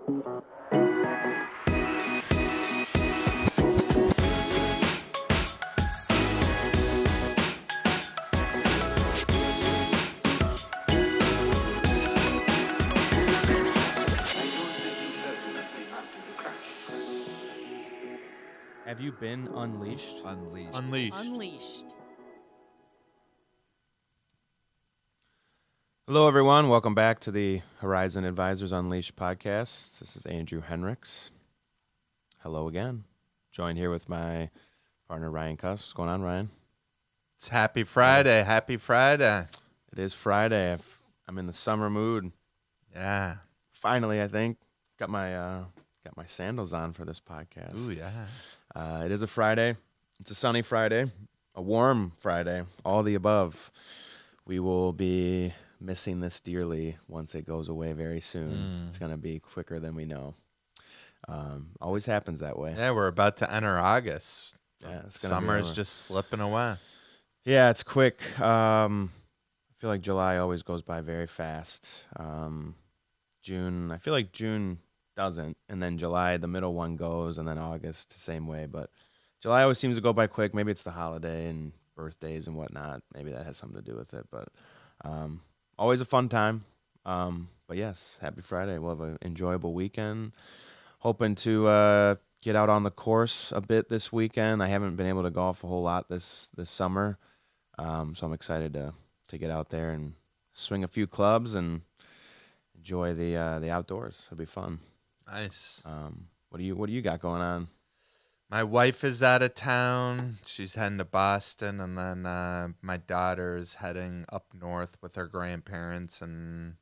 Have you been unleashed? Unleashed. Hello, everyone. Welcome back to the Horizon Advisors Unleashed podcast. This is Andrew Henricks. Hello again. Joined here with my partner, Ryan Cuss. What's going on, Ryan? It's Happy Friday. Happy Friday. It is Friday. I'm in the summer mood. Yeah. Finally, I think. Got my sandals on for this podcast. Ooh, yeah. It is a Friday. It's a sunny Friday, a warm Friday, all the above. We will be missing this dearly once it goes away very soon. It's going to be quicker than we know. Always happens that way. Yeah, we're about to enter August. Yeah, it's Summer is just slipping away. Yeah, it's quick. I feel like July always goes by very fast. June, I feel like June doesn't, and then July, the middle one goes, and then August the same way. But July always seems to go by quick. Maybe it's the holiday and birthdays and whatnot. Maybe that has something to do with it. But always a fun time. But yes, happy Friday. We'll have an enjoyable weekend. Hoping to get out on the course a bit this weekend. I haven't been able to golf a whole lot this summer, so I'm excited to get out there and swing a few clubs and enjoy the outdoors. It'll be fun. Nice. What do you got going on? My wife is out of town. She's heading to Boston, and then my daughter's heading up north with her grandparents and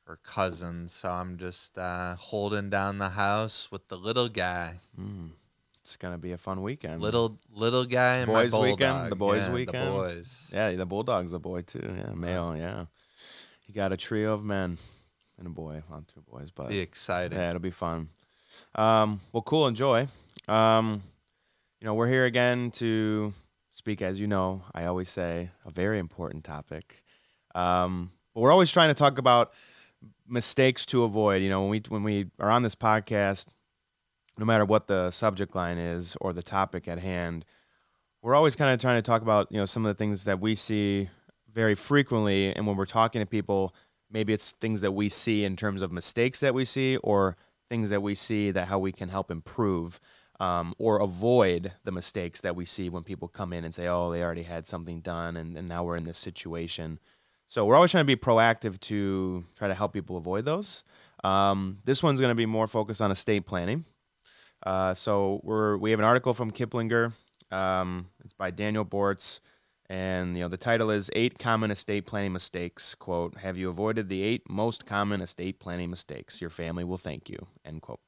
her cousins. So I'm just holding down the house with the little guy. It's gonna be a fun weekend. Little guy and boys my bulldog. weekend. The boys yeah, weekend. The boys. Yeah, the bulldog's a boy too. Yeah, male. Yeah, you got a trio of men and a boy. Well, two boys, but Be exciting. yeah, it'll be fun. Well, cool. Enjoy. We're here again to speak, as you know, I always say, a very important topic. But we're always trying to talk about mistakes to avoid. When we are on this podcast, no matter what the subject line is or the topic at hand, we're always kind of trying to talk about, some of the things that we see very frequently. And when we're talking to people, maybe it's things that we see in terms of mistakes that we see or things that we see that how we can help improve or avoid the mistakes that we see when people come in and say, oh, they already had something done and now we're in this situation. So we're always trying to be proactive to try to help people avoid those. This one's going to be more focused on estate planning. So we have an article from Kiplinger. It's by Daniel Bortz. And, the title is 8 Common Estate Planning Mistakes. Quote, have you avoided the 8 most common estate planning mistakes? Your family will thank you. End quote.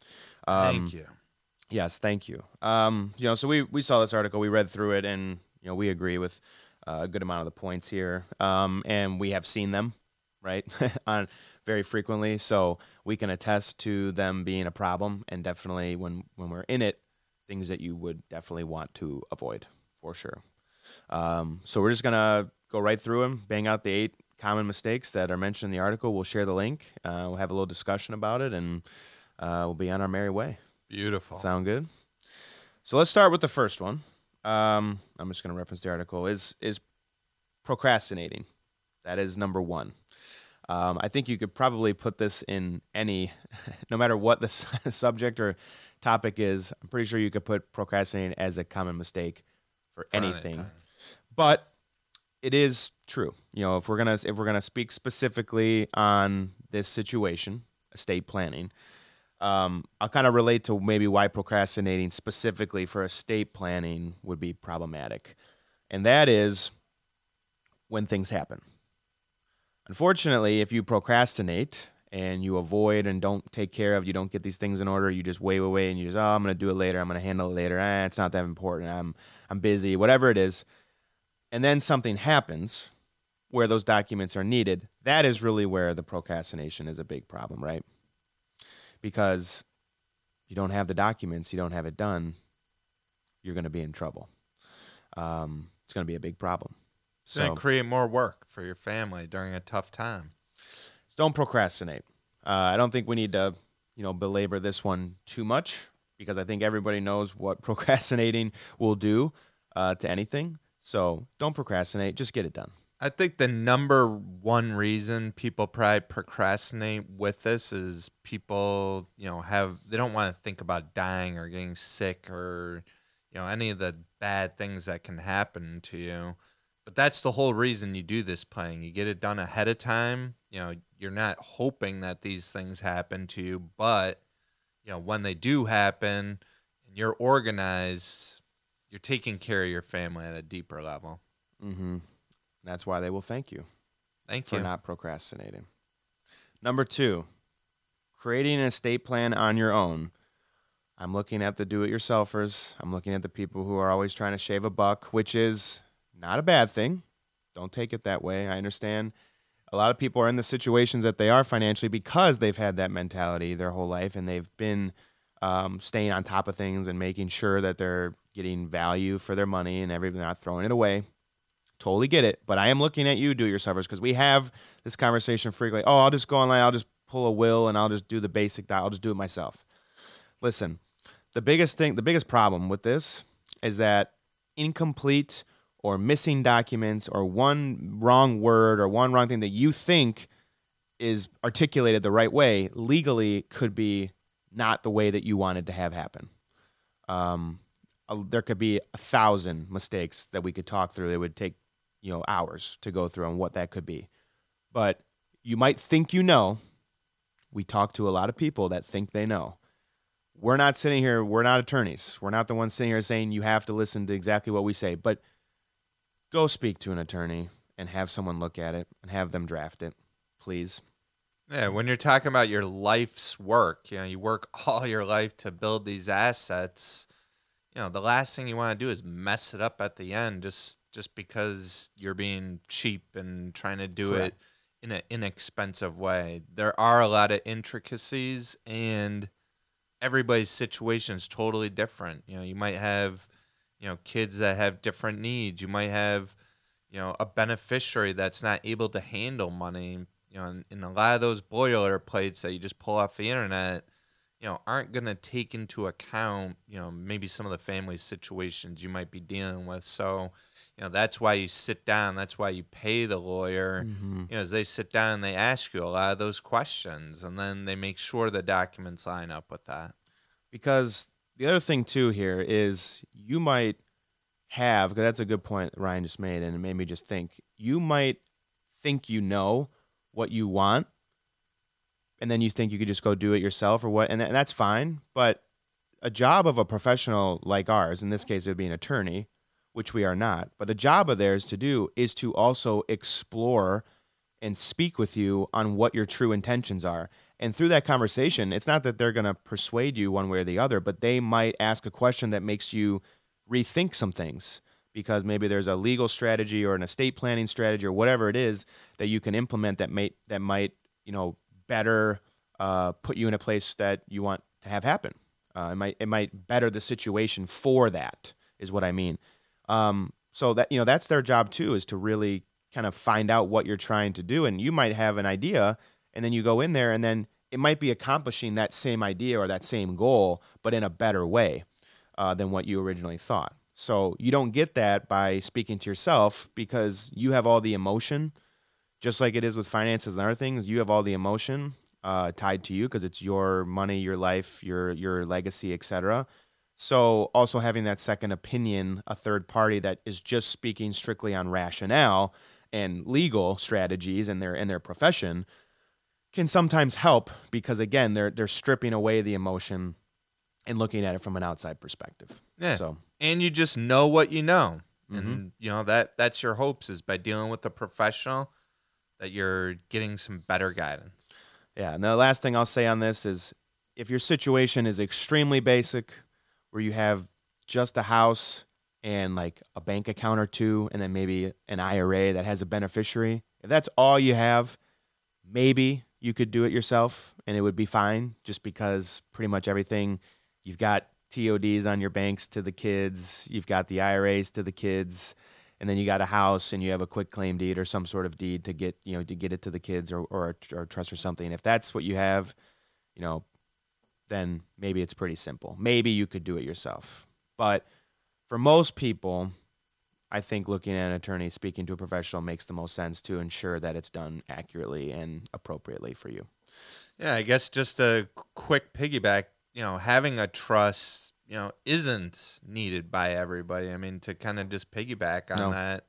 Thank you. Yes, thank you. So we saw this article, we read through it, and, we agree with a good amount of the points here. And we have seen them, right, on very frequently. So we can attest to them being a problem, and definitely when we're in it, things that you would definitely want to avoid, for sure. So we're just going to go right through them, bang out the 8 common mistakes that are mentioned in the article. We'll share the link. We'll have a little discussion about it, and we'll be on our merry way. Beautiful. Sound good? So let's start with the first one. I'm just going to reference the article. Is procrastinating. That is number 1. I think you could probably put this in any, no matter what the subject or topic is, I'm pretty sure you could put procrastinating as a common mistake for anything. But it is true. If we're gonna speak specifically on this situation, estate planning, I'll kind of relate to maybe why procrastinating specifically for estate planning would be problematic. And that is when things happen. Unfortunately, if you procrastinate and you avoid and don't take care of, you don't get these things in order, you just wait away and you just, I'm going to do it later, I'm going to handle it later, it's not that important, I'm busy, whatever it is. And then something happens where those documents are needed. That is really where the procrastination is a big problem, right? Because you don't have the documents, you don't have it done, you're going to be in trouble. It's going to be a big problem. It's going to create more work for your family during a tough time. Don't procrastinate. I don't think we need to belabor this one too much because I think everybody knows what procrastinating will do to anything. So don't procrastinate. Just get it done. I think the number one reason people probably procrastinate with this is people, they don't want to think about dying or getting sick or, any of the bad things that can happen to you. But that's the whole reason you do this planning. You get it done ahead of time. You're not hoping that these things happen to you, but, when they do happen and you're organized, you're taking care of your family at a deeper level. Mm-hmm. That's why they will thank you. Thank for you. not procrastinating. Number 2, creating an estate plan on your own. I'm looking at the do-it-yourselfers. I'm looking at the people who are always trying to shave a buck, which is not a bad thing. Don't take it that way. I understand a lot of people are in the situations that they are financially because they've had that mentality their whole life, and they've been staying on top of things and making sure that they're getting value for their money and everything, not throwing it away. Totally get it. But I am looking at you, do-it-yourselfers, because we have this conversation frequently. Oh, I'll just go online. I'll just pull a will and I'll just do the basic. I'll just do it myself. Listen, the biggest problem with this is that incomplete or missing documents or one wrong word or one wrong thing that you think is articulated the right way legally could be not the way that you wanted to have happen. There could be 1,000 mistakes that we could talk through. It would take hours to go through on what that could be. But you might think we talk to a lot of people that think they know. We're not sitting here, we're not attorneys. We're not the ones sitting here saying you have to listen to exactly what we say. But go speak to an attorney and have someone look at it and have them draft it, please. Yeah, when you're talking about your life's work, you work all your life to build these assets. The last thing you want to do is mess it up at the end just because you're being cheap and trying to do Correct. it in an inexpensive way. There are a lot of intricacies, and everybody's situation is totally different. You might have, kids that have different needs. You might have, a beneficiary that's not able to handle money. In a lot of those boilerplates that you just pull off the internet, aren't going to take into account, maybe some of the family situations you might be dealing with. So, that's why you sit down. That's why you pay the lawyer, as they sit down and they ask you a lot of those questions, and then they make sure the documents line up with that. Because the other thing, too, here is you might have, because that's a good point that Ryan just made, and it made me just think, you might think you know what you want, and then you think you could just go do it yourself or what, and that's fine. But a job of a professional like ours, in this case it would be an attorney, which we are not, but a job of theirs to do is to also explore and speak with you on what your true intentions are. And through that conversation, it's not that they're going to persuade you one way or the other, but they might ask a question that makes you rethink some things, because maybe there's a legal strategy or an estate planning strategy or whatever it is that you can implement that might better put you in a place that you want to have happen. It might better the situation for that, is what I mean. So that that's their job too, is to really kind of find out what you're trying to do. And you might have an idea, and then you go in there, and then it might be accomplishing that same idea or that same goal, but in a better way than what you originally thought. So you don't get that by speaking to yourself, because you have all the emotion, just like it is with finances and other things. You have all the emotion tied to you because it's your money, your life, your legacy, etc. So also having that second opinion, a third party that is just speaking strictly on rationale and legal strategies and their profession, can sometimes help, because again, they're stripping away the emotion and looking at it from an outside perspective. Yeah. So, and you just know what you know. And that's your hopes, is by dealing with a professional that you're getting some better guidance. yeah. And the last thing I'll say on this is, if your situation is extremely basic, where you have just a house and like a bank account or two, and then maybe an IRA that has a beneficiary, if that's all you have, maybe you could do it yourself and it would be fine, just because pretty much everything, you've got TODs on your banks to the kids, you've got the IRAs to the kids, and then you got a house and you have a quick claim deed or some sort of deed to get it to the kids or a trust or something. If that's what you have, then maybe it's pretty simple. Maybe you could do it yourself. But for most people, I think looking at an attorney, speaking to a professional makes the most sense to ensure that it's done accurately and appropriately for you. Yeah, I guess just a quick piggyback, having a trust, isn't needed by everybody. I mean, to kind of just piggyback on that,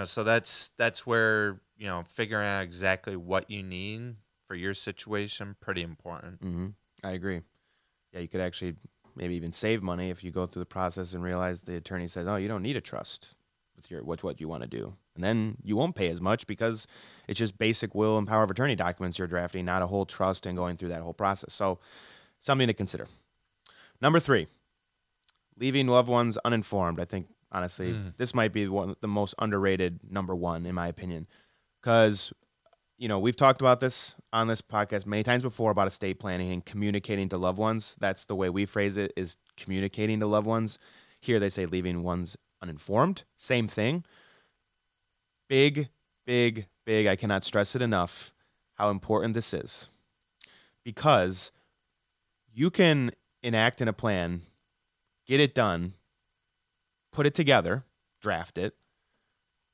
so that's where, figuring out exactly what you need for your situation, pretty important. Mm-hmm. I agree. Yeah, you could actually maybe even save money if you go through the process and realize the attorney says, "Oh, you don't need a trust with what you want to do," and then you won't pay as much because it's just basic will and power of attorney documents you're drafting, not a whole trust and going through that whole process. So, something to consider. Number 3, leaving loved ones uninformed. I think honestly, this might be the most underrated number 1 in my opinion, because we've talked about this on this podcast many times before about estate planning and communicating to loved ones. That's the way we phrase it, is communicating to loved ones. Here they say leaving ones uninformed. Same thing. Big, big, big. I cannot stress it enough how important this is. Because you can enact in a plan, get it done, put it together, draft it.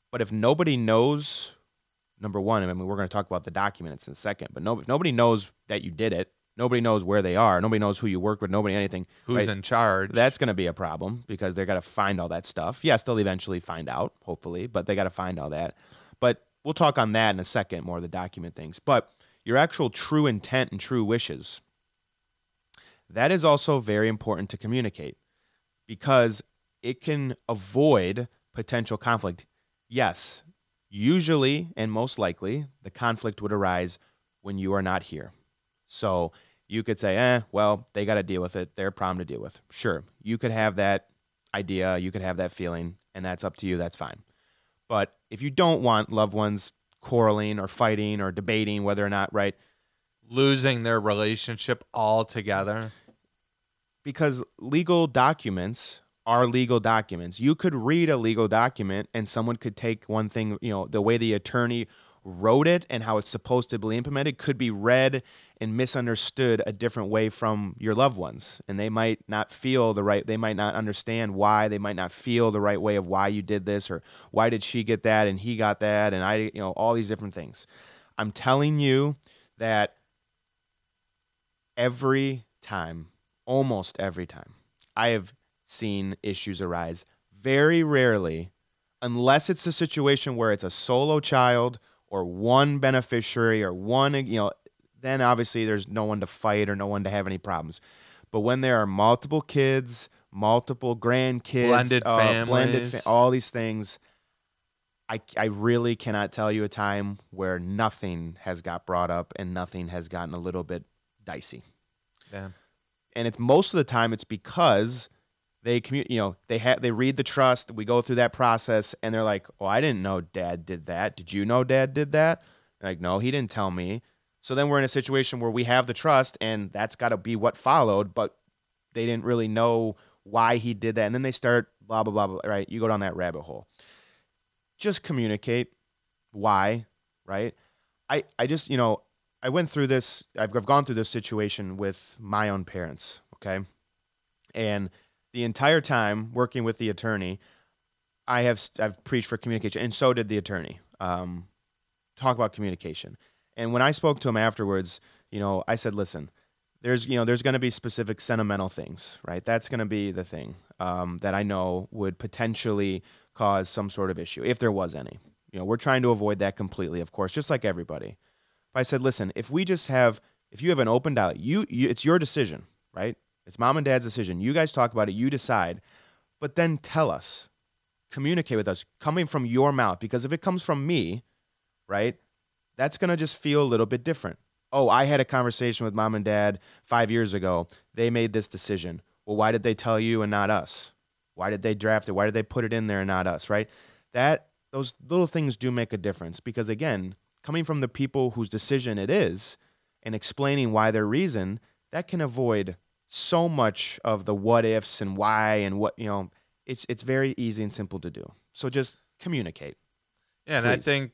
But if nobody knows, number one, I mean, we're going to talk about the documents in a second, but if nobody knows that you did it, nobody knows where they are, nobody knows who you work with, nobody anything. Who's in charge? That's going to be a problem because they're got to find all that stuff. Yes, they'll eventually find out, hopefully, but they got to find all that. But we'll talk on that in a second, more of the document things. But your actual true intent and true wishes, that is also very important to communicate because it can avoid potential conflict. Yes, usually and most likely the conflict would arise when you are not here. So you could say, well, they got to deal with it. They're a problem to deal with. Sure, you could have that idea, you could have that feeling, and that's up to you. That's fine. But if you don't want loved ones quarreling or fighting or debating whether or not, losing their relationship altogether. Because legal documents are legal documents. You could read a legal document and someone could take one thing, the way the attorney wrote it and how it's supposed to be implemented could be read and misunderstood a different way from your loved ones. And they might not feel they might not understand why, they might not feel the right way of why you did this or why did she get that and he got that and I, all these different things. I'm telling you that every time, almost every time, I have seen issues arise. Very rarely, unless it's a situation where it's a solo child or one beneficiary or one, then obviously there's no one to fight or no one to have any problems. But when there are multiple kids, multiple grandkids, blended families, all these things, I really cannot tell you a time where nothing has got brought up and nothing has gotten a little bit dicey. Yeah. And it's most of the time it's because they they read the trust. We go through that process, and they're like, "Oh, I didn't know Dad did that. Did you know Dad did that?" Like, no, he didn't tell me. So then we're in a situation where we have the trust, and that's got to be what followed. But they didn't really know why he did that, and then they start blah blah blah blah. Right? You go down that rabbit hole. Just communicate why. Right? I just I went through this. I've gone through this situation with my own parents. Okay, and the entire time working with the attorney, I've preached for communication, and so did the attorney. Talk about communication. And when I spoke to him afterwards, I said, listen, there's going to be specific sentimental things, right? That's going to be the thing that I know would potentially cause some sort of issue, if there was any. We're trying to avoid that completely, of course, just like everybody. But I said, listen, if you have an open dialogue, it's your decision, right? It's mom and dad's decision. You guys talk about it. You decide. But then tell us. Communicate with us. Coming from your mouth. Because if it comes from me, right, that's going to just feel a little bit different. Oh, I had a conversation with mom and dad 5 years ago. They made this decision. Well, why did they tell you and not us? Why did they draft it? Why did they put it in there and not us, right? Those little things do make a difference. Because, again, coming from the people whose decision it is and explaining why their reason, that can avoid so much of the what ifs and why and what, it's very easy and simple to do. So just communicate. Yeah, and please. I think,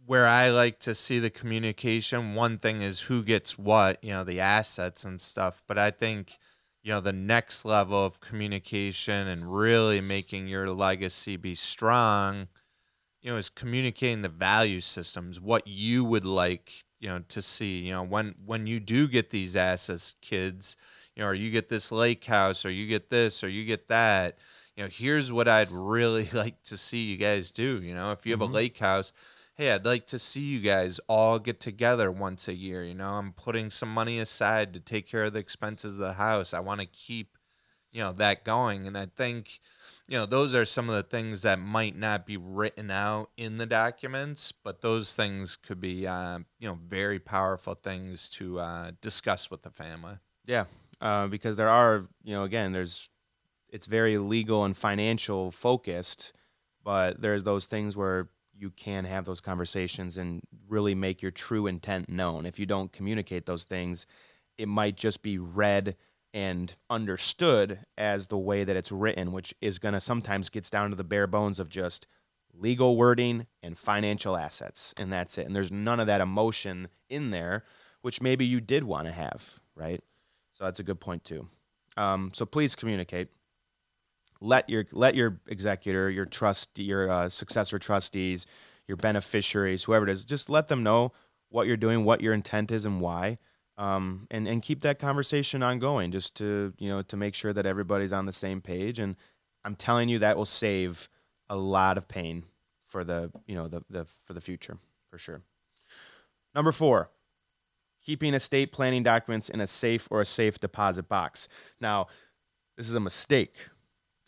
where I like to see the communication, one thing is who gets what, the assets and stuff. But I think, the next level of communication and really making your legacy be strong, is communicating the value systems, what you would like, to see, when you do get these assets, kids, or you get this lake house, or you get this, or you get that, here's what I'd really like to see you guys do. If you have a lake house, hey, I'd like to see you guys all get together once a year. I'm putting some money aside to take care of the expenses of the house. I want to keep, that going. And I think, those are some of the things that might not be written out in the documents, but those things could be, very powerful things to discuss with the family. Yeah, because there are, again, it's very legal and financial focused, but there's those things where you can have those conversations and really make your true intent known. If you don't communicate those things, it might just be read and understood as the way that it's written, which is going to sometimes gets down to the bare bones of just legal wording and financial assets, and that's it. And there's none of that emotion in there, which maybe you did want to have, right? So that's a good point too. So please communicate. Let your executor, your trustee, your successor trustees, your beneficiaries, whoever it is, just let them know what you're doing, what your intent is, and why. And keep that conversation ongoing, just to make sure that everybody's on the same page. And I'm telling you, that will save a lot of pain for the future, for sure. Number 4, keeping estate planning documents in a safe or a safe deposit box. Now, this is a mistake.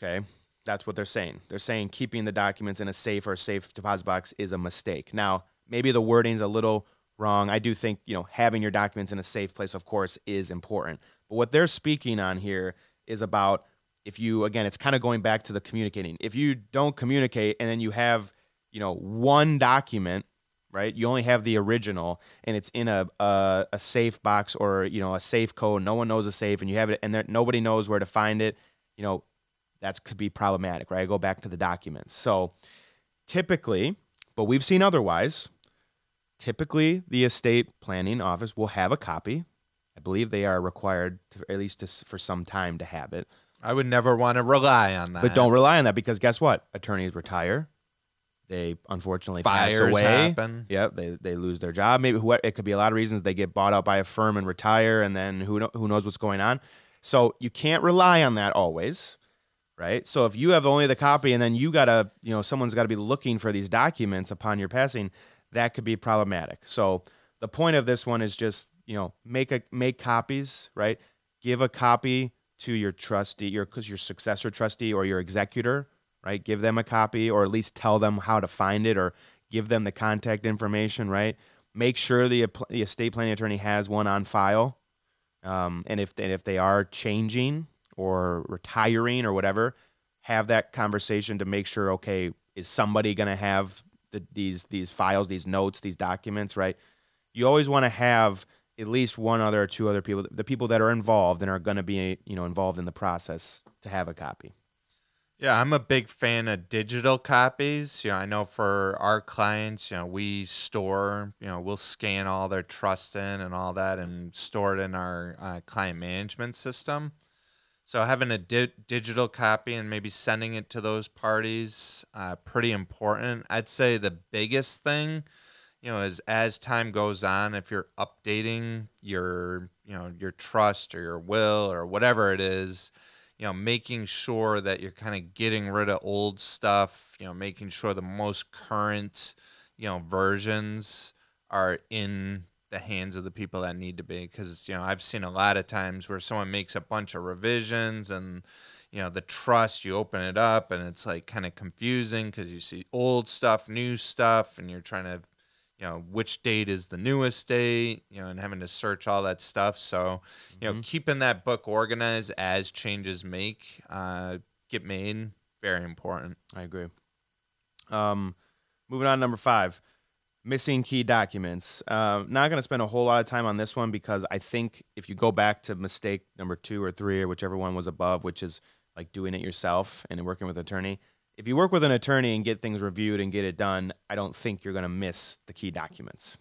Okay, that's what they're saying. They're saying keeping the documents in a safe or safe deposit box is a mistake. Now, maybe the wording's a little wrong. I do think, having your documents in a safe place, of course, is important. But what they're speaking on here is about if you, again, it's kind of going back to the communicating. If you don't communicate and then you have, one document, right? You only have the original and it's in a safe box or, a safe code. No one knows a safe and you have it and nobody knows where to find it. That could be problematic, right? I go back to the documents. So typically, but we've seen otherwise, typically the estate planning office will have a copy. I believe they are required to, at least for some time, to have it. I would never want to rely on that. But don't rely on that, because guess what? Attorneys retire. They unfortunately pass away. Happen. Yep, they lose their job. Maybe it could be a lot of reasons. They get bought out by a firm and retire, and then who knows what's going on. So you can't rely on that always. Right. So if you have only the copy and then you gotta, someone's got to be looking for these documents upon your passing, that could be problematic. So the point of this one is just, make copies, right? Give a copy to your trustee, your successor trustee or your executor, right? Give them a copy, or at least tell them how to find it, or give them the contact information, right? Make sure the estate planning attorney has one on file. And if they are changing or retiring or whatever, have that conversation to make sure, okay, is somebody going to have these files, these notes, these documents, right? You always want to have at least one other or two other people, the people that are involved and are going to be, involved in the process, to have a copy. Yeah, I'm a big fan of digital copies. I know for our clients, we store, we'll scan all their trusts in and all that and store it in our client management system. So having a digital copy and maybe sending it to those parties, pretty important. I'd say the biggest thing, is as time goes on, if you're updating your trust or your will or whatever it is, making sure that you're kind of getting rid of old stuff, making sure the most current, versions are in the hands of the people that need to be. Because, I've seen a lot of times where someone makes a bunch of revisions and, the trust, you open it up and it's like kind of confusing because you see old stuff, new stuff, and you're trying to, which date is the newest date, and having to search all that stuff. So, keeping that book organized as changes get made, very important. I agree. Moving on to number 5. Missing key documents. Not going to spend a whole lot of time on this one, because I think if you go back to mistake number 2 or 3 or whichever one was above, which is like doing it yourself and working with an attorney, if you work with an attorney and get things reviewed and get it done, I don't think you're going to miss the key documents.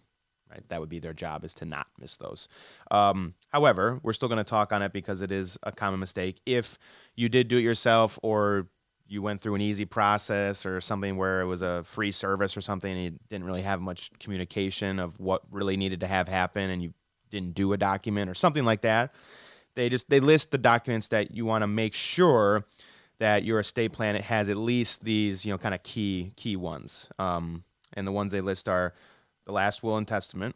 Right? That would be their job, is to not miss those. However, we're still going to talk on it because it is a common mistake. If you did do it yourself, or you went through an easy process or something where it was a free service or something and you didn't really have much communication of what really needed to have happen and you didn't do a document or something like that, they list the documents that you want to make sure that your estate plan has at least these, kind of key ones. And the ones they list are the last will and testament,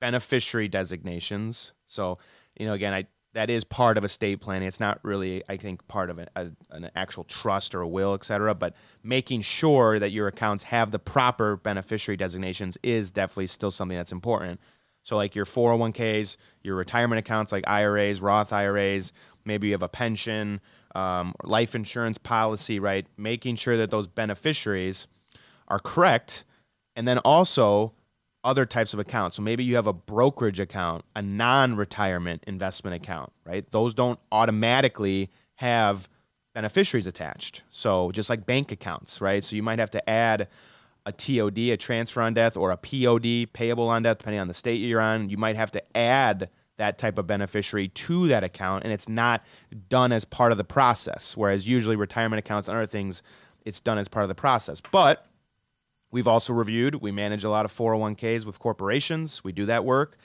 beneficiary designations. So, again, that is part of estate planning. It's not really, I think, part of an actual trust or a will, et cetera, but making sure that your accounts have the proper beneficiary designations is definitely still something that's important. So like your 401ks, your retirement accounts like IRAs, Roth IRAs, maybe you have a pension, life insurance policy, right? Making sure that those beneficiaries are correct. And then also other types of accounts. So maybe you have a brokerage account, a non-retirement investment account, right? Those don't automatically have beneficiaries attached. So just like bank accounts, right? So you might have to add a TOD, a transfer on death, or a POD, payable on death, depending on the state you're on. You might have to add that type of beneficiary to that account, and it's not done as part of the process. Whereas usually retirement accounts and other things, it's done as part of the process. But we've also reviewed, we manage a lot of 401ks with corporations. We do that work.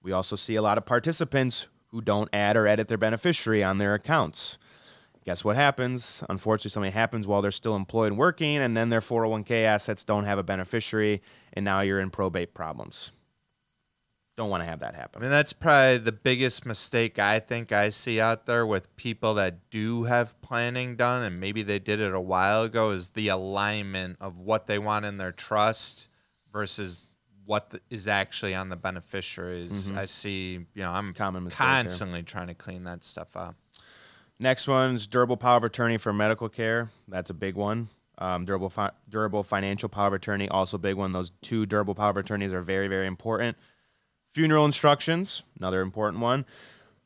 We also see a lot of participants who don't add or edit their beneficiary on their accounts. Guess what happens? Unfortunately, something happens while they're still employed and working, and then their 401k assets don't have a beneficiary, and now you're in probate problems. Don't want to have that happen. I mean, that's probably the biggest mistake I think I see out there with people that do have planning done, and maybe they did it a while ago, is the alignment of what they want in their trust versus what is actually on the beneficiaries. Mm-hmm. I see, I'm constantly trying to clean that stuff up. Next one is durable power of attorney for medical care. That's a big one. Durable financial power of attorney, also a big one. Those two durable power of attorneys are very, very important. Funeral instructions, another important one.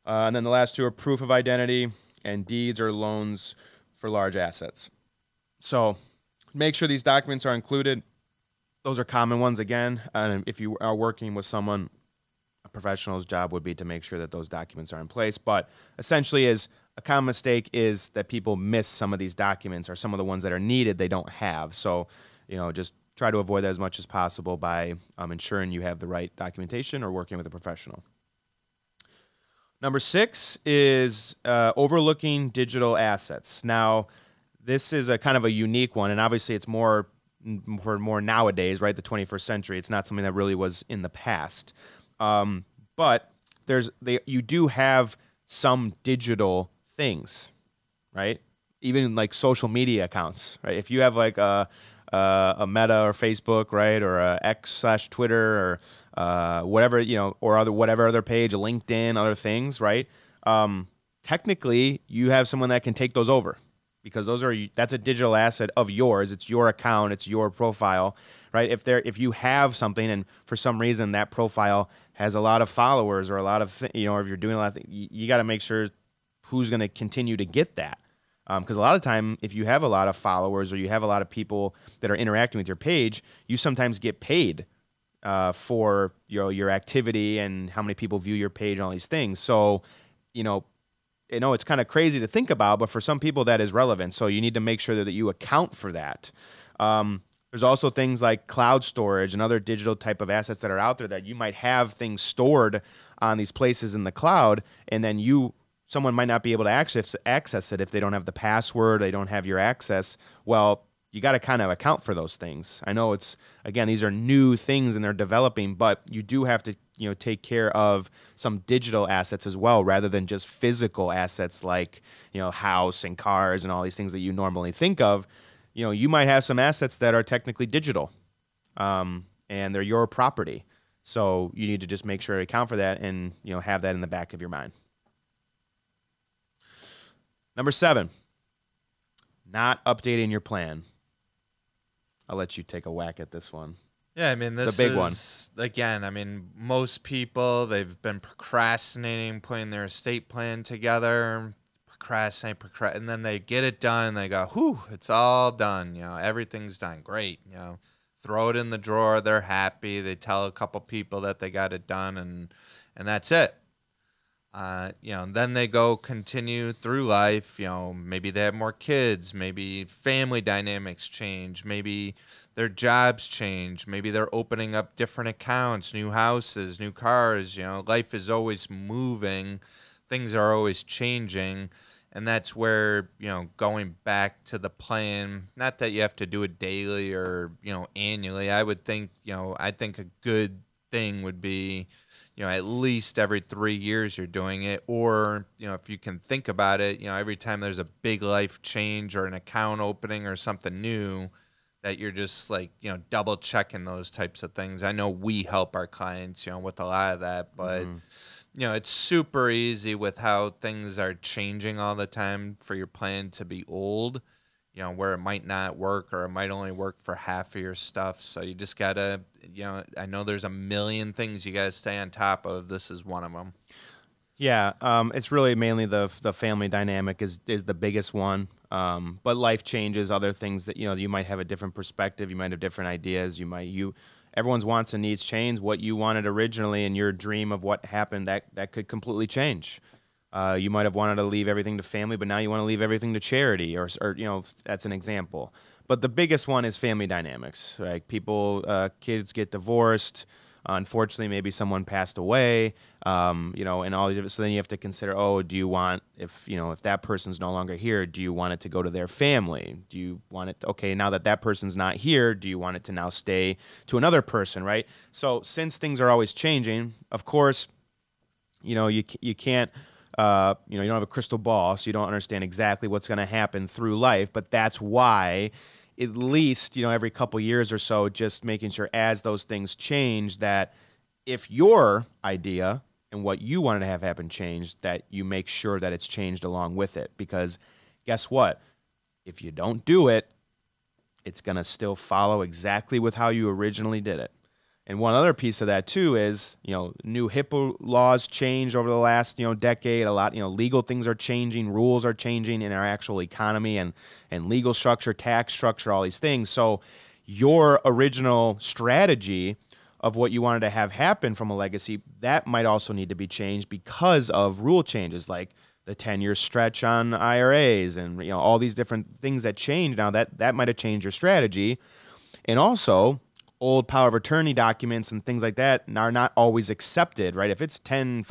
And then the last two are proof of identity and deeds or loans for large assets. So make sure these documents are included. Those are common ones again. And if you are working with someone, a professional's job would be to make sure that those documents are in place. But essentially is a common mistake is that people miss some of these documents, or some of the ones that are needed they don't have. So, just try to avoid that as much as possible by ensuring you have the right documentation or working with a professional. Number 6 is overlooking digital assets. Now, this is a kind of a unique one, and obviously it's more nowadays, right? The 21st century. It's not something that really was in the past. But you do have some digital things, right? Even like social media accounts, right? If you have like a Meta or Facebook, right, or a X/Twitter or whatever, or whatever other page, a LinkedIn, other things, right? Technically, you have someone that can take those over, because that's a digital asset of yours. It's your account. It's your profile, right? If you have something and for some reason that profile has a lot of followers or a lot of, or if you're doing a lot of things, you got to make sure who's going to continue to get that. Because a lot of time, if you have a lot of followers or you have a lot of people that are interacting with your page, you sometimes get paid for your activity and how many people view your page and all these things. So, it's kind of crazy to think about, but for some people that is relevant. So you need to make sure that you account for that. There's also things like cloud storage and other digital type of assets that are out there that you might have things stored on these places in the cloud, and then someone might not be able to access it if they don't have the password, they don't have your access. Well, you got to kind of account for those things. I know these are new things and they're developing, but you do have to, take care of some digital assets as well, rather than just physical assets like, house and cars and all these things that you normally think of. You might have some assets that are technically digital, and they're your property. So you need to just make sure to account for that and, have that in the back of your mind. Number 7, not updating your plan. I'll let you take a whack at this one. Yeah, I mean, this is a big one. Again, most people, they've been procrastinating putting their estate plan together. procrastinate, and then they get it done. And they go, whew, it's all done. Everything's done. Great. Throw it in the drawer. They're happy. They tell a couple people that they got it done, and that's it. Then they go continue through life. Maybe they have more kids. Maybe family dynamics change. Maybe their jobs change. Maybe they're opening up different accounts, new houses, new cars. Life is always moving. Things are always changing. And that's where, going back to the plan, not that you have to do it daily or, annually. I would think, I think a good thing would be, at least every 3 years you're doing it. Or, if you can think about it, every time there's a big life change or an account opening or something new, that you're just like, double checking those types of things. I know we help our clients, with a lot of that, but it's super easy with how things are changing all the time for your plan to be old, where it might not work or it might only work for half of your stuff. So you just got to, I know there's a million things you got to stay on top of. This is one of them. Yeah, it's really mainly the family dynamic is the biggest one. But life changes, other things that, you might have a different perspective. You might have different ideas. Everyone's wants and needs change. What you wanted originally and your dream of what happened, that could completely change. You might have wanted to leave everything to family, but now you want to leave everything to charity, or that's an example. But the biggest one is family dynamics. Like kids get divorced. Unfortunately, maybe someone passed away, and all these. So then you have to consider, do you want, if that person's no longer here, do you want it to go to their family? Do you want it now that person's not here, do you want it to now stay to another person, right? So since things are always changing, of course, you can't, you don't have a crystal ball, so you don't understand exactly what's going to happen through life, but that's why at least, every couple years or so, just making sure as those things change, that if your idea and what you wanted to have happen changed, that you make sure that it's changed along with it. Because guess what? If you don't do it, it's going to still follow exactly with how you originally did it. And one other piece of that too is, new HIPAA laws changed over the last, decade. A lot, legal things are changing, rules are changing in our actual economy and legal structure, tax structure, all these things. So your original strategy of what you wanted to have happen from a legacy, that might also need to be changed because of rule changes like the 10-year stretch on IRAs and, all these different things that change now. That might have changed your strategy. And also, old power of attorney documents and things like that are not always accepted, right? If it's 10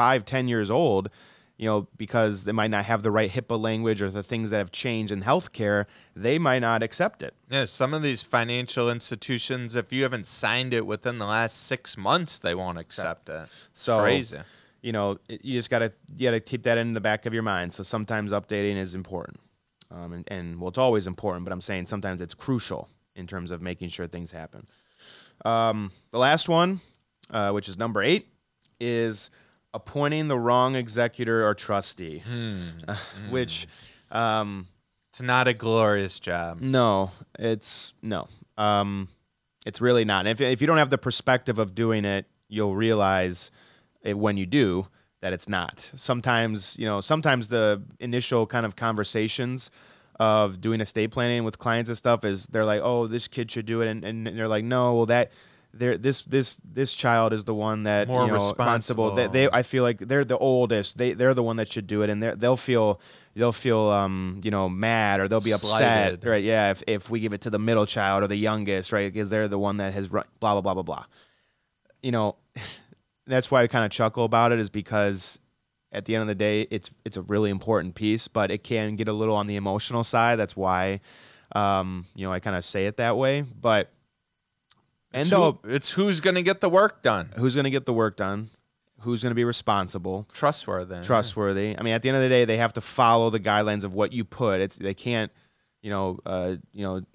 years old, because they might not have the right HIPAA language or the things that have changed in healthcare, they might not accept it. Yeah, some of these financial institutions, if you haven't signed it within the last 6 months, they won't accept it. So crazy. You just gotta keep that in the back of your mind. So sometimes updating is important, and it's always important. But I'm saying sometimes it's crucial in terms of making sure things happen. The last one, which is number 8, is appointing the wrong executor or trustee, which it's not a glorious job. No, it's really not. And if you don't have the perspective of doing it, you'll realize when you do that it's not. Sometimes the initial kind of conversations of doing estate planning with clients and stuff is they're like, oh, this kid should do it, and they're like, no, well this child is the one that more responsible. I feel like they're the oldest. They're the one that should do it, and they'll feel mad, or they'll be upset, slighted. right? Yeah, if we give it to the middle child or the youngest, right? Because they're the one that has blah blah blah blah blah. That's why I kind of chuckle about it, is because at the end of the day, it's a really important piece, but it can get a little on the emotional side. That's why, I kind of say it that way. But it's who's going to get the work done. Who's going to get the work done? Who's going to be responsible? Trustworthy. I mean, at the end of the day, they have to follow the guidelines of what you put. They can't,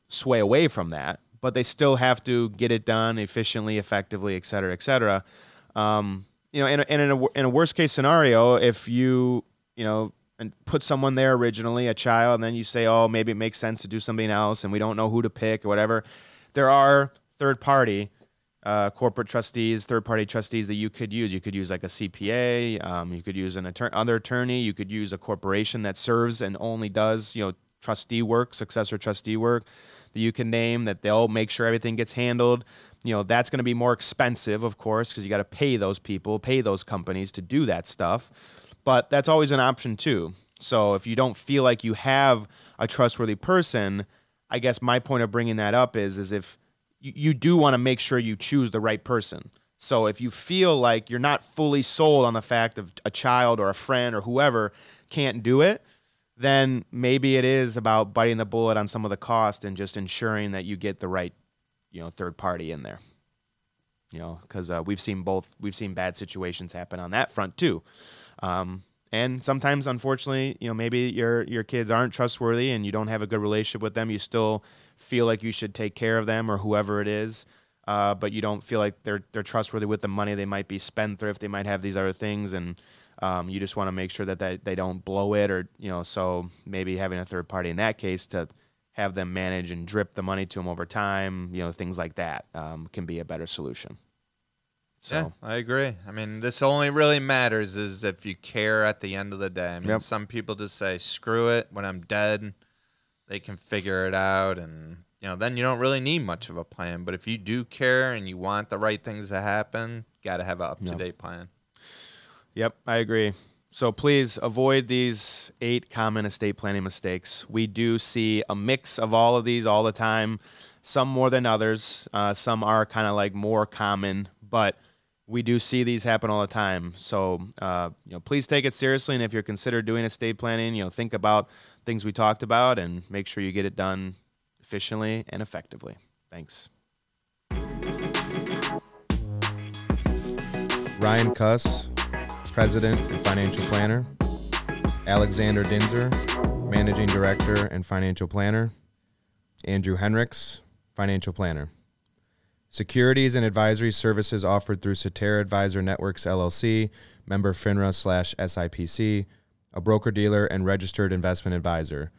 sway away from that. But they still have to get it done efficiently, effectively, et cetera, et cetera. In a worst case scenario, if you and put someone there originally, a child, and then you say, oh, maybe it makes sense to do something else, and we don't know who to pick or whatever, there are third party corporate trustees, third-party trustees that you could use. You could use like a CPA. You could use an other attorney. You could use a corporation that serves and only does, trustee work, successor trustee work that you can name, that they'll make sure everything gets handled. That's going to be more expensive, of course, because you got to pay those people, pay those companies to do that stuff. But that's always an option too. So if you don't feel like you have a trustworthy person, I guess my point of bringing that up is if you do want to make sure you choose the right person. So if you feel like you're not fully sold on the fact of a child or a friend or whoever can't do it, then maybe it is about biting the bullet on some of the cost and just ensuring that you get the right, third party in there. Because we've seen bad situations happen on that front too. And sometimes, unfortunately, maybe your kids aren't trustworthy and you don't have a good relationship with them. You still feel like you should take care of them or whoever it is, but you don't feel like they're trustworthy with the money. They might be spendthrift. They might have these other things, and you just want to make sure that they don't blow it, or so maybe having a third party in that case to have them manage and drip the money to them over time, things like that can be a better solution. So. Yeah, I agree. I mean, this only really matters is if you care at the end of the day. I mean, Some people just say, screw it, when I'm dead, they can figure it out, and then you don't really need much of a plan. But if you do care and you want the right things to happen, got to have an up-to-date plan. Yep, I agree. So please avoid these 8 common estate planning mistakes. We do see a mix of all of these all the time, some more than others. Some are kind of like more common, but we do see these happen all the time. So, please take it seriously. And if you're considering doing estate planning, think about things we talked about and make sure you get it done efficiently and effectively. Thanks. Ryan Kuss, President and Financial Planner. Alexander Dinzer, Managing Director and Financial Planner. Andrew Henricks, Financial Planner. Securities and advisory services offered through Cetera Advisor Networks, LLC, member FINRA/SIPC, a broker-dealer and registered investment advisor.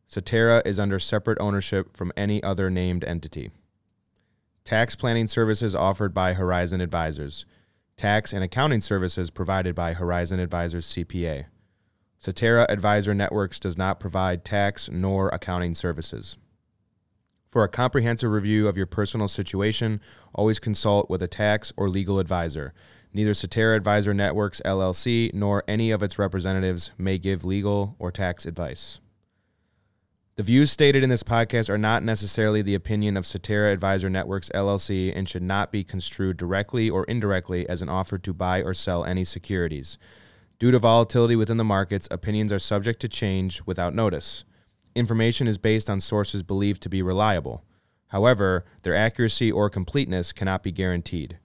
Cetera is under separate ownership from any other named entity. Tax planning services offered by Horizon Advisors. Tax and accounting services provided by Horizon Advisors CPA. Cetera Advisor Networks does not provide tax nor accounting services. For a comprehensive review of your personal situation, always consult with a tax or legal advisor. Neither Cetera Advisor Networks, LLC, nor any of its representatives may give legal or tax advice. The views stated in this podcast are not necessarily the opinion of Cetera Advisor Networks, LLC, and should not be construed directly or indirectly as an offer to buy or sell any securities. Due to volatility within the markets, opinions are subject to change without notice. Information is based on sources believed to be reliable. However, their accuracy or completeness cannot be guaranteed.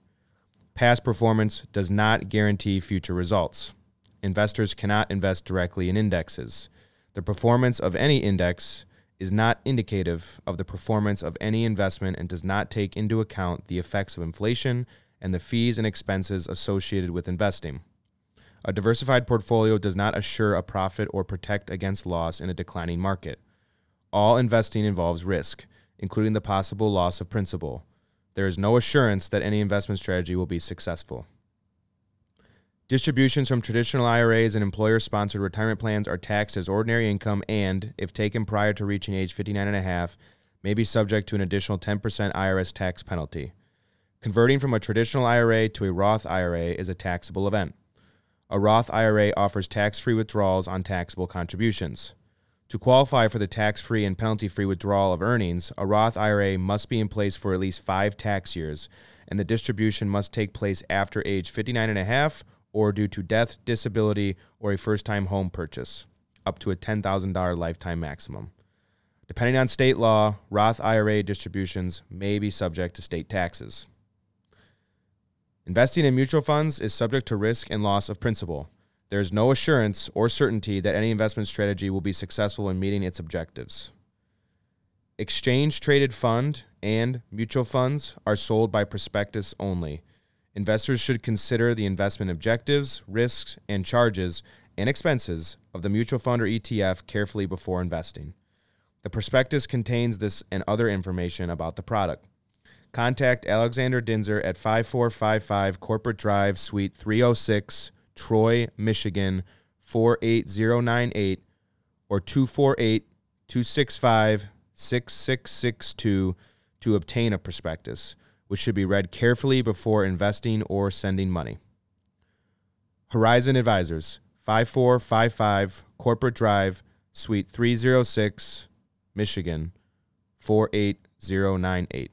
Past performance does not guarantee future results. Investors cannot invest directly in indexes. The performance of any index is not indicative of the performance of any investment and does not take into account the effects of inflation and the fees and expenses associated with investing. A diversified portfolio does not assure a profit or protect against loss in a declining market. All investing involves risk, including the possible loss of principal. There is no assurance that any investment strategy will be successful. Distributions from traditional IRAs and employer-sponsored retirement plans are taxed as ordinary income and, if taken prior to reaching age 59.5, may be subject to an additional 10% IRS tax penalty. Converting from a traditional IRA to a Roth IRA is a taxable event. A Roth IRA offers tax-free withdrawals on taxable contributions. To qualify for the tax-free and penalty-free withdrawal of earnings, a Roth IRA must be in place for at least 5 tax years, and the distribution must take place after age 59.5 or due to death, disability, or a first-time home purchase, up to a $10,000 lifetime maximum. Depending on state law, Roth IRA distributions may be subject to state taxes. Investing in mutual funds is subject to risk and loss of principal. There is no assurance or certainty that any investment strategy will be successful in meeting its objectives. Exchange-traded fund and mutual funds are sold by prospectus only. Investors should consider the investment objectives, risks, and charges and expenses of the mutual fund or ETF carefully before investing. The prospectus contains this and other information about the product. Contact Alexander Dinzer at 5455 Corporate Drive, Suite 306, Troy, Michigan, 48098, or 248-265-6662 to obtain a prospectus, which should be read carefully before investing or sending money. Horizon Advisors, 5455 Corporate Drive, Suite 306, Michigan, 48098.